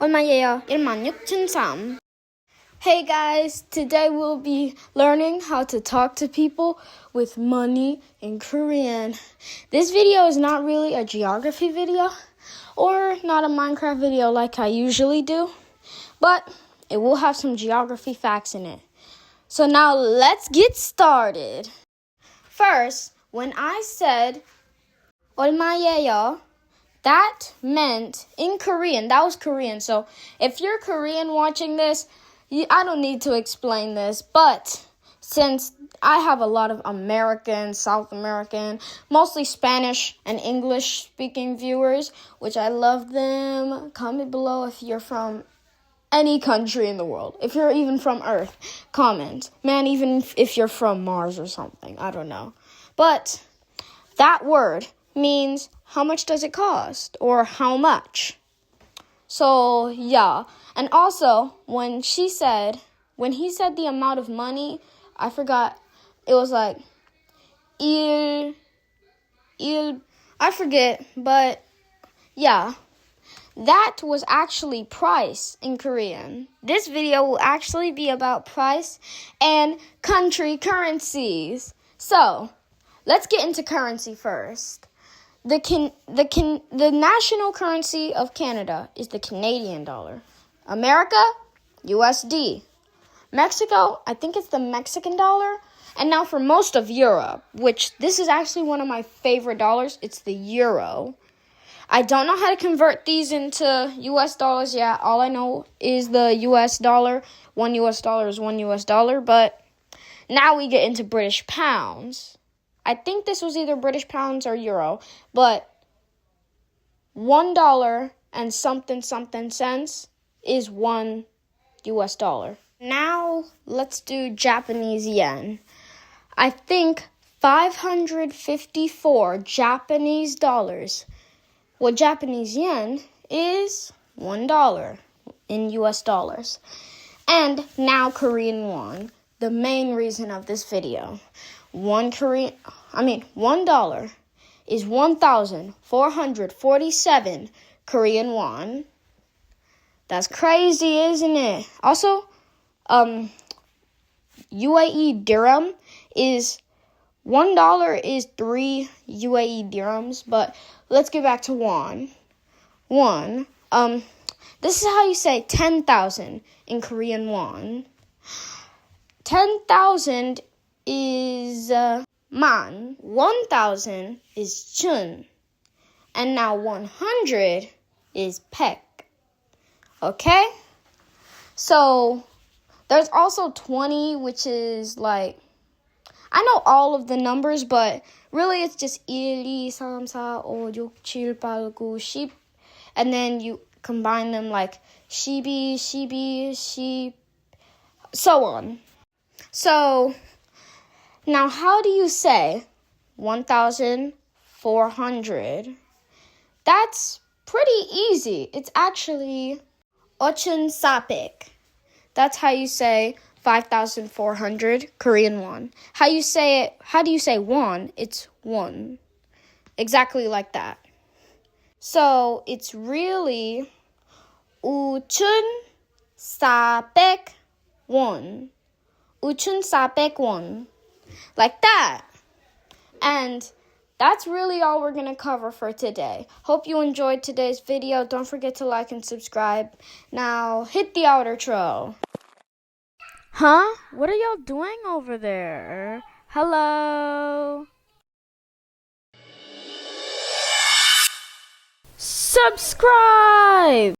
얼마예요? 16,003. Hey guys, today we'll be learning how to talk to people with money in Korean. This video is not really a geography video or not a Minecraft video like I usually do, but it will have some geography facts in it. So now let's get started. First, when I said 얼마예요? That meant in Korean, that was Korean. So if you're Korean watching this, I don't need to explain this. But since I have a lot of American, South American, mostly Spanish and English speaking viewers, which I love them, comment below if you're from any country in the world. If you're even from Earth, comment. Man, even if you're from Mars or something, I don't know. But that word means how much does it cost or how much. So yeah, and also when he said the amount of money, I forgot, it was like I forget, but yeah, that was actually price in Korean. This video will actually be about price and country currencies. So let's get into currency first. The national currency of Canada is the Canadian dollar. America, USD. Mexico, I think it's the Mexican dollar. And now for most of Europe, which this is actually one of my favorite dollars, it's the euro. I don't know how to convert these into US dollars yet. All I know is the US dollar. $1 US is $1 US, but now we get into British pounds. I think this was either British pounds or euro, but $1 and something cents is $1 US. Now let's do Japanese yen. I think 554 Japanese dollars. Well, Japanese yen is $1 in US dollars. And now Korean won, the main reason of this video. $1 is 1,447 Korean won. That's crazy, isn't it? Also, UAE dirham is $1 is 3 UAE dirhams, but let's get back to won. This is how you say 10,000 in Korean won. 10,000 is man, 1,000 is chun, and now 100 is pek. Okay? So there's also 20, which is like, I know all of the numbers, but really it's just 1, 2, 3, 4, 5, 6, 7, 8, 9, 10, and then you combine them like shibi, so on. So now, how do you say 1,400? That's pretty easy. It's actually 8,400. That's how you say 5,400 Korean won. How do you say won? It's won. Exactly like that. So it's really 5,400 won. 5,400 won. Like that. And that's really all we're going to cover for today. Hope you enjoyed today's video. Don't forget to like and subscribe. Now, hit the outro. Huh? What are y'all doing over there? Hello? Subscribe!